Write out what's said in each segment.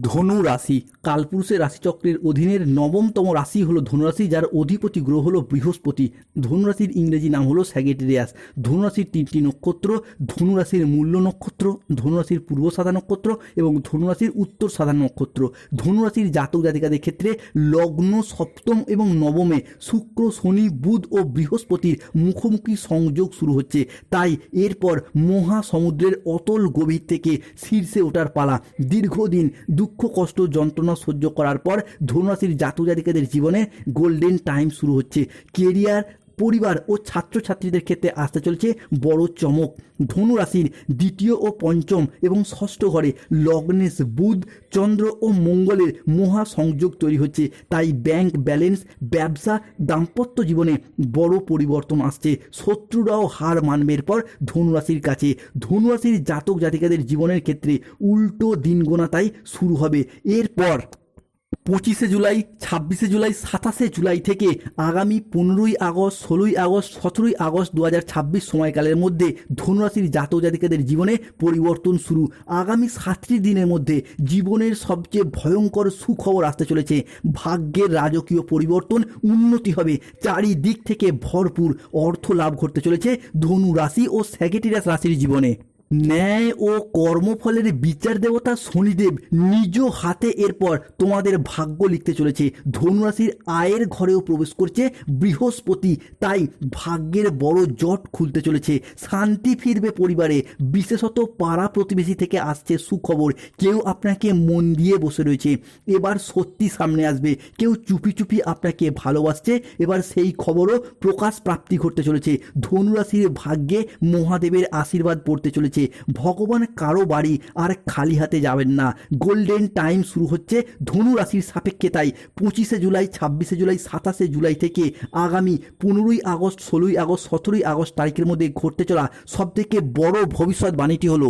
ধনু রাশি কালপুরুষের রাশিচক্রের অধীনের নবমতম রাশি হলো ধনুরাশি, যার অধিপতি গ্রহ হলো বৃহস্পতি। ধনুরাশির ইংরেজি নাম হলো স্যাগিটেরিয়াস। ধনুরাশির তিনটি নক্ষত্র: ধনুরাশির মূল্য নক্ষত্র, ধনুরাশির পূর্ব সাদা নক্ষত্র এবং ধনুরাশির উত্তর সাদা নক্ষত্র। ধনুরাশির জাতক জাতিকাদের ক্ষেত্রে লগ্ন সপ্তম এবং নবমে শুক্র, শনি, বুধ ও বৃহস্পতির মুখোমুখি সংযোগ শুরু হচ্ছে। তাই এরপর মহাসমুদ্রের অতল গভীর থেকে শীর্ষে ওঠার পালা। দীর্ঘদিন দুঃখ, কষ্ট, যন্ত্রণা সহ্য করার পর ধনুরাশির জাতক জাতিকাদের জীবনে গোল্ডেন টাইম শুরু হচ্ছে। কেরিয়ার, পরিবার ও ছাত্রছাত্রীদের ক্ষেত্রে আসতে চলেছে বড় চমক। ধনুরাশির দ্বিতীয় ও পঞ্চম এবং ষষ্ঠ ঘরে লগ্নেশ বুধ, চন্দ্র ও মঙ্গলের মহা সংযোগ তৈরি হচ্ছে। তাই ব্যাংক ব্যালেন্স, ব্যবসা, দাম্পত্য জীবনে বড় পরিবর্তন আসছে। শত্রুরাও হার মানবে এরপর ধনুরাশির কাছে। ধনুরাশির জাতক জাতিকাদের জীবনের ক্ষেত্রে উল্টো দিন গোনা তাই শুরু হবে। এরপর 25শে জুলাই, 26শে জুলাই, 27শে জুলাই থেকে আগামী 15ই আগস্ট, 16ই আগস্ট, 17ই আগস্ট 2026 সময়কালের মধ্যে ধনুরাশির জাতক জাতিকাদের জীবনে পরিবর্তন শুরু। আগামী 7টি দিনের মধ্যে জীবনের সবচেয়ে ভয়ঙ্কর সুখবর আসতে চলেছে। ভাগ্যের রাজকীয় পরিবর্তন, উন্নতি হবে, চারিদিক থেকে ভরপুর অর্থ লাভ ঘটতে চলেছে ধনু রাশি ও স্যাগিটেরিয়াস রাশির জীবনে। ন্যায় ও কর্মফলের বিচার দেবতা শনিদেব নিজ হাতে এরপর তোমাদের ভাগ্য লিখতে চলেছে। ধনুরাশির আয়ের ঘরেও প্রবেশ করছে বৃহস্পতি, তাই ভাগ্যের বড় জট খুলতে চলেছে। শান্তি ফিরবে পরিবারে, বিশেষত পাড়া প্রতিবেশী থেকে আসছে সুখবর। কেউ আপনাকে মন দিয়ে বসে রয়েছে, এবার সত্যি সামনে আসবে। কেউ চুপি চুপি আপনাকে ভালোবাসছে, এবার সেই খবরও প্রকাশ প্রাপ্তি ঘটতে চলেছে। ধনুরাশির ভাগ্যে মহাদেবের আশীর্বাদ পড়তে চলেছে। ভগবান কারো বাড়ি আর খালি হাতে যাবেন না। গোল্ডেন টাইম শুরু হচ্ছে ধনু রাশির সাপেক্ষে। তাই 25শে জুলাই, 26শে জুলাই, 27শে জুলাই থেকে আগামী 15ই আগস্ট, 16ই আগস্ট, 17ই আগস্ট তারিখের মধ্যে ঘটতে চলা সবথেকে বড় ভবিষ্যৎবাণীটি হলো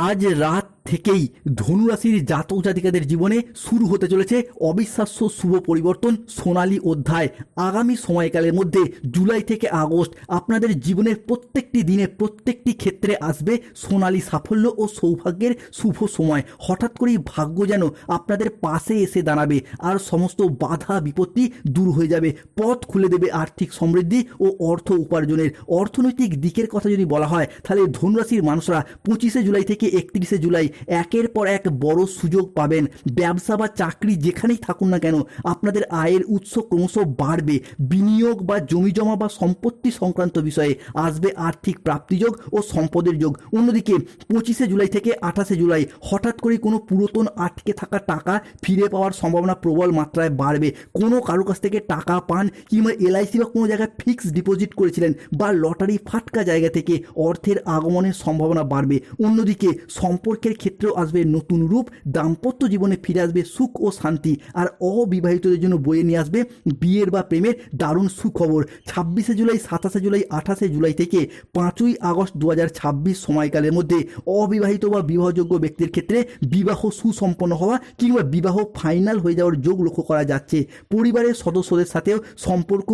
আজ রাত থেকেই ধনুরাশির জাতক জাতিকাদের জীবনে শুরু হতে চলেছে অবিশ্বাস্য শুভ পরিবর্তন, সোনালী অধ্যায়। আগামী সময়কালের মধ্যে জুলাই থেকে আগস্ট আপনাদের জীবনের প্রত্যেকটি দিনে, প্রত্যেকটি ক্ষেত্রে আসবে সোনালী সাফল্য ও সৌভাগ্যের শুভ সময়। হঠাৎ করেই ভাগ্য যেন আপনাদের পাশে এসে দাঁড়াবে আর সমস্ত বাধা বিপত্তি দূর হয়ে যাবে। পথ খুলে দেবে আর্থিক সমৃদ্ধি ও অর্থ উপার্জনের। অর্থনৈতিক দিকের কথা যদি বলা হয়, তাহলে ধনুরাশির মানুষরা 25শে জুলাই থেকে 31শে জুলাই একের পর এক বড় সুযোগ পাবেন। ব্যবসা বা চাকরি যেখানেই থাকুন না কেন, আপনাদের আয়ের উৎস ক্রমশ বাড়বে। বিনিয়োগ বা জমিজমা বা সম্পত্তি সংক্রান্ত বিষয়ে আসবে আর্থিক প্রাপ্তিযোগ ও সম্পদের যোগ। অন্যদিকে 25শে জুলাই থেকে 28শে জুলাই হঠাৎ করে কোনো পুরাতন আটকে থাকা টাকা ফিরে পাওয়ার সম্ভাবনা প্রবল মাত্রায় বাড়বে। কোনো কারো কাছ থেকে টাকা পান কিংবা এলআইসি বা কোনো জায়গায় ফিক্সড ডিপোজিট করেছিলেন বা লটারি ফাটকা জায়গা থেকে অর্থের আগমনের সম্ভাবনা বাড়বে। অন্যদিকে সম্পর্কের ক্ষেত্রেও আসবে নতুন রূপ। দাম্পত্য জীবনে ফিরে আসবে সুখ ও শান্তি। আর অবিবাহিতদের জন্য বয়ে নিয়ে আসবে বিয়ের বা প্রেমের দারুণ সুখবর। 26শে জুলাই, 27শে জুলাই, 28শে জুলাই থেকে 5ই আগস্ট 2026 সময়কালের মধ্যে অবিবাহিত বা বিবাহযোগ্য ব্যক্তির ক্ষেত্রে বিবাহ সুসম্পন্ন হওয়া কিংবা বিবাহ ফাইনাল হয়ে যাওয়ার যোগ লক্ষ্য করা যাচ্ছে। পরিবারের সদস্যদের সাথেও সম্পর্ক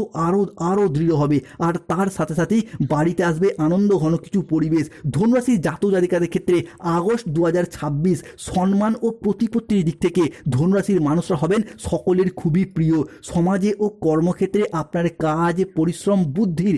আরও দৃঢ় হবে। আর তার সাথে সাথেই বাড়িতে আসবে আনন্দ ঘন কিছু পরিবেশ। ধনুরাশির জাতক জাতিকাদের ক্ষেত্রে আগস্ট 2026 সম্মান ও প্রতিপত্তির দিক থেকে ধনুরাশির মানুষরা হবেন সকলের খুবই প্রিয়। সমাজে ও কর্মক্ষেত্রে আপনার কাজ, পরিশ্রম, বুদ্ধির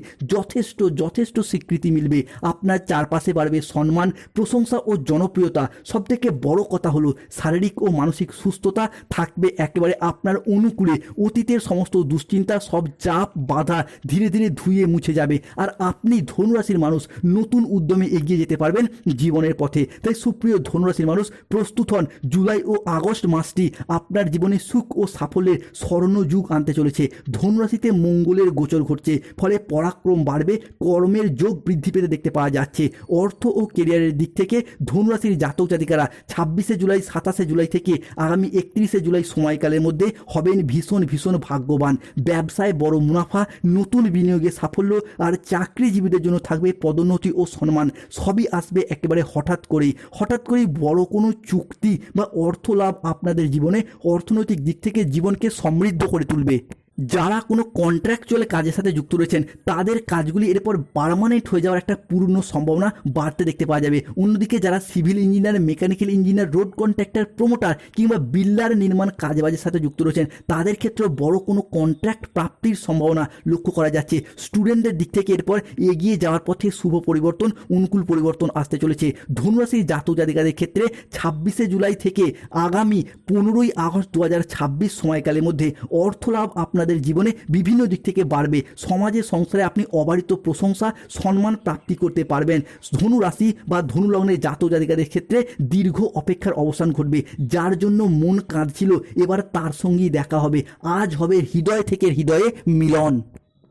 যথেষ্ট স্বীকৃতি মিলবে। আপনার চারপাশে বাড়বে সম্মান, প্রশংসা ও জনপ্রিয়তা। সবথেকে বড় কথা হলো শারীরিক ও মানসিক সুস্থতা থাকবে একেবারে আপনার অনুকূলে। অতীতের সমস্ত দুশ্চিন্তা, সব চাপ, বাধা ধীরে ধীরে ধুয়ে মুছে যাবে। আর আপনি ধনুরাশির মানুষ নতুন উদ্যমে এগিয়ে যেতে পারবেন জীবনের পথে। তাই সুপ্রিয় ধনুরাশির মানুষ প্রস্তুত হন। জুলাই ও আগস্ট মাসটি আপনার জীবনে সুখ ও সাফল্যের স্বর্ণযুগ আনতে চলেছে। ধনুরাশিতে মঙ্গলের গোচর ঘটছে, ফলে পরাক্রম বাড়বে, কর্মের যোগ বৃদ্ধি পেতে দেখতে পাওয়া যাচ্ছে। অর্থ ও কেরিয়ারের দিক থেকে ধনুরাশির জাতক জাতিকারা 26শে জুলাই, 27শে জুলাই থেকে আগামী 31শে জুলাই সময়কালের মধ্যে হবেন ভীষণ ভাগ্যবান। ব্যবসায় বড় মুনাফা, নতুন বিনিয়োগে সাফল্য আর চাকরিজীবীদের জন্য থাকবে পদোন্নতি ও সম্মান। সবই আসবে একেবারে হঠাৎ করেই বড় কোনো চুক্তি বা অর্থ লাভ আপনাদের জীবনে অর্থনৈতিক দিক থেকে জীবনকে সমৃদ্ধ করে তুলবে। যারা কোনো কন্ট্রাকচুয়াল কাজের সাথে যুক্ত রয়েছেন তাদের কাজগুলি এরপর পার্মানেন্ট হয়ে যাওয়ার একটা পূর্ণ সম্ভাবনা বাড়তে দেখতে পাওয়া যাবে। অন্যদিকে যারা civil engineer, mechanical engineer, road contractor, promoter কিংবা বিল্ডার নির্মাণ কাজবাজের সাথে যুক্ত রয়েছেন তাদের ক্ষেত্রেও বড় কোনো কন্ট্রাক্ট প্রাপ্তির সম্ভাবনা লক্ষ্য করা যাচ্ছে। স্টুডেন্টদের দিক থেকে এরপর এগিয়ে যাওয়ার পথে শুভ পরিবর্তন, অনুকূল পরিবর্তন আসতে চলেছে। ধনুরাশির জাতক জাতিকাদের ক্ষেত্রে 26শে জুলাই থেকে আগামী 15ই আগস্ট 2026 সময়কালের মধ্যে অর্থলাভ আপনাদের জীবনে বিভিন্ন দিক থেকে বাড়বে। সমাজে সংসারে আপনি অবারিত প্রশংসা, সম্মান প্রাপ্তি করতে পারবেন। ধনু রাশি বা ধনু লগ্নের জাতক জাতিকাদের ক্ষেত্রে দীর্ঘ অপেক্ষার অবসান ঘটবে। যার জন্য মন কাঁদছিল এবার তার সঙ্গেই দেখা হবে। আজ হবে হৃদয় থেকে হৃদয়ে মিলন।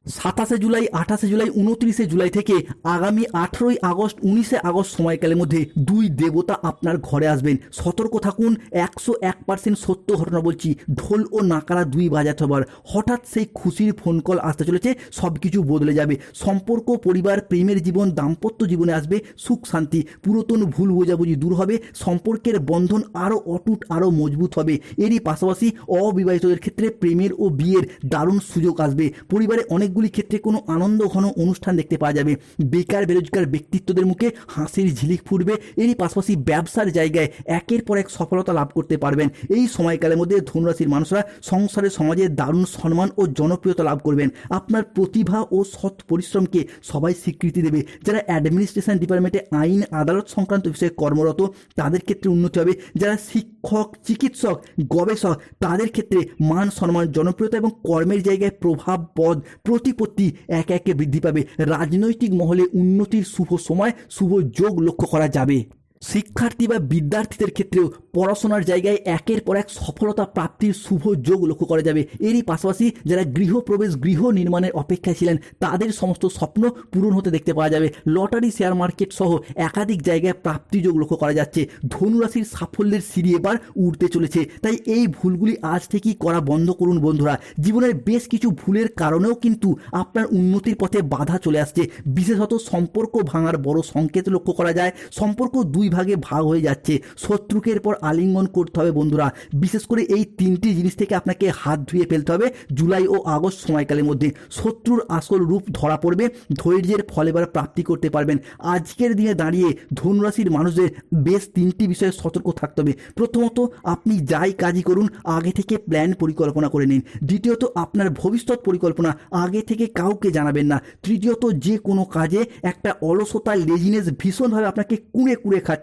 27শে জুলাই, 28শে জুলাই, 29শে জুলাই থেকে আগামী 18ই আগস্ট, 19শে আগস্ট সময়কালের মধ্যে দুই দেবতা আপনার ঘরে আসবেন। সতর্ক থাকুন। 101% সত্য ঘটনা বলছি, ঢোল ও নাকারা দুই বাজাতে হবার। হঠাৎ সেই খুশির ফোন কল আসতে চলেছে, সব কিছু বদলে যাবে। সম্পর্ক, পরিবার, প্রেমের জীবন, দাম্পত্য জীবনে আসবে সুখ শান্তি। পুরাতন ভুল বোঝাবুঝি দূর হবে। সম্পর্কের বন্ধন আরও অটুট, আরও মজবুত হবে। এরই পাশাপাশি অবিবাহিতদের ক্ষেত্রে প্রেমের ও বিয়ের দারুণ সুযোগ আসবে। পরিবারে অনেকগুলি ক্ষেত্রে কোনো আনন্দ ঘন অনুষ্ঠান দেখতে পাওয়া যাবে। বেকার বেরোজগার ব্যক্তিত্বদের মুখে হাসির ঝিলিক ফুটবে। এরই পাশাপাশি ব্যবসার জায়গায় একের পর এক সফলতা লাভ করতে পারবেন। এই সময়কালের মধ্যে ধনুরাশির মানুষরা সংসারে, সমাজে দারুণ সম্মান ও জনপ্রিয়তা লাভ করবেন। আপনার প্রতিভা ও সৎ পরিশ্রমকে সবাই স্বীকৃতি দেবে। যারা অ্যাডমিনিস্ট্রেশন ডিপার্টমেন্টে আইন আদালত সংক্রান্ত বিষয়ে কর্মরত তাদের ক্ষেত্রে উন্নতি হবে। যারা শিক্ষক, চিকিৎসক, গবেষক তাদের ক্ষেত্রে মান সম্মান, জনপ্রিয়তা এবং কর্মের জায়গায় প্রভাব, পদ, প্রতিপত্তি একে একে বৃদ্ধি পাবে। রাজনৈতিক মহলে উন্নতির শুভ সময়, শুভ যোগ লক্ষ্য করা যাবে। শিক্ষার্থী বা বিদ্যার্থীদের ক্ষেত্রেও পড়াশোনার জায়গায় একের পর এক সফলতা প্রাপ্তির শুভ যোগ লক্ষ্য করা যাবে। এরই পাশাপাশি যারা গৃহপ্রবেশ, গৃহ নির্মাণের অপেক্ষায় ছিলেন তাদের সমস্ত স্বপ্ন পূরণ হতে দেখতে পাওয়া যাবে। লটারি, শেয়ার মার্কেট সহ একাধিক জায়গায় প্রাপ্তি যোগ লক্ষ্য করা যাচ্ছে। ধনুরাশির সাফল্যের সিঁড়ি এবার উঠতে চলেছে। তাই এই ভুলগুলি আজ থেকেই করা বন্ধ করুন বন্ধুরা। জীবনের বেশ কিছু ভুলের কারণেও কিন্তু আপনার উন্নতির পথে বাধা চলে আসছে। বিশেষত সম্পর্ক ভাঙার বড় সংকেত লক্ষ্য করা যায়। সম্পর্ক দুই ভাগে ভাগ হয়ে যাচ্ছে। শত্রুকে এরপর আলিঙ্গন করতে হবে বন্ধুরা। বিশেষ করে এই তিনটি জিনিস থেকে আপনাকে হাত ধুয়ে ফেলতে হবে জুলাই ও আগস্ট সময়কালের মধ্যে। শত্রুর আসল রূপ ধরা পড়বে। ধৈর্যের ফল এবার প্রাপ্তি করতে পারবেন। আজকের দিনে দাঁড়িয়ে ধনুরাশির মানুষদের বেশ তিনটি বিষয়ে সতর্ক থাকতে হবে। প্রথমত, আপনি যাই কাজই করুন আগে থেকে প্ল্যান পরিকল্পনা করে নিন। দ্বিতীয়ত, আপনার ভবিষ্যৎ পরিকল্পনা আগে থেকে কাউকে জানাবেন না। তৃতীয়ত, যে কোনো কাজে একটা অলসতা, লেজিনেস ভীষণভাবে আপনাকে কুড়ে কুড়ে খাচ্ছে।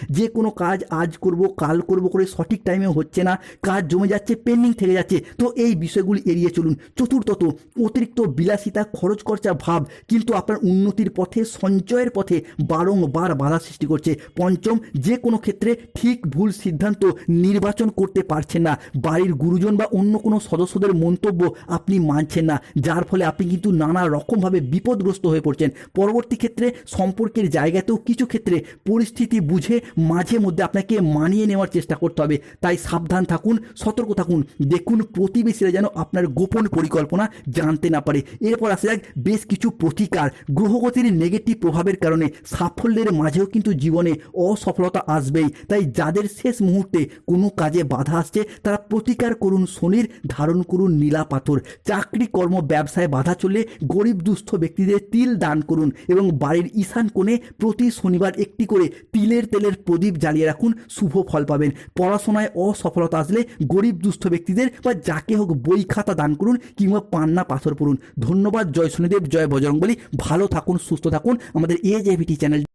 যে কোনো কাজ আজ করব, কাল করব করে সঠিক টাইমে হচ্ছে না, কাজ জমে যাচ্ছে, পেন্ডিং থেকে যাচ্ছে। তো এই বিষয়গুলি এড়িয়ে চলুন। চতুর্থত, অতিরিক্ত বিলাসিতা, খরচ খরচা ভাব কিন্তু আপনার উন্নতির পথে, সঞ্চয়ের পথে বারংবার বাধা সৃষ্টি করছে। পঞ্চম, যে কোনো ক্ষেত্রে ঠিক ভুল সিদ্ধান্ত নির্বাচন করতে পারছেন না। বাড়ির গুরুজন বা অন্য কোনো সদস্যদের মন্তব্য আপনি মানছেন না, যার ফলে আপনি কিন্তু নানা রকমভাবে বিপদগ্রস্ত হয়ে পড়ছেন। পরবর্তী ক্ষেত্রে সম্পর্কের জায়গাতেও কিছু ক্ষেত্রে পরিস্থিতি বুঝে মাঝে মধ্যে আপনাকে মানিয়ে নেওয়ার চেষ্টা করতে হবে। তাই সাবধান থাকুন, সতর্ক থাকুন। দেখুন প্রতিবেশীরা যেন আপনার গোপন পরিকল্পনা জানতে না পারে। এরপর আসা যাক বেশ কিছু প্রতিকার। গ্রহগতির নেগেটিভ প্রভাবের কারণে সাফল্যের মাঝেও কিন্তু জীবনে অসফলতা আসবেই। তাই যাদের শেষ মুহূর্তে কোনো কাজে বাধা আসছে তারা প্রতিকার করুন শনির, ধারণ করুন নীলা পাথর। চাকরি, কর্ম, ব্যবসায় বাধা চললে গরিব দুস্থ ব্যক্তিদের তিল দান করুন এবং বাড়ির ঈশান কোণে প্রতি শনিবার একটি করে তিলের তেলের প্রদীপ জ্বালিয়ে রাখুন, শুভ ফল পাবেন। পড়াশোনায় অসফলতা আসলে গরিব দুস্থ ব্যক্তিদের বা যাকে হোক বই খাতা দান করুন কিংবা পান্না পাথর পড়ুন। ধন্যবাদ। জয় শনিদেব, জয় বজরংবলী। ভালো থাকুন, সুস্থ থাকুন। আমাদের AJVT চ্যানেল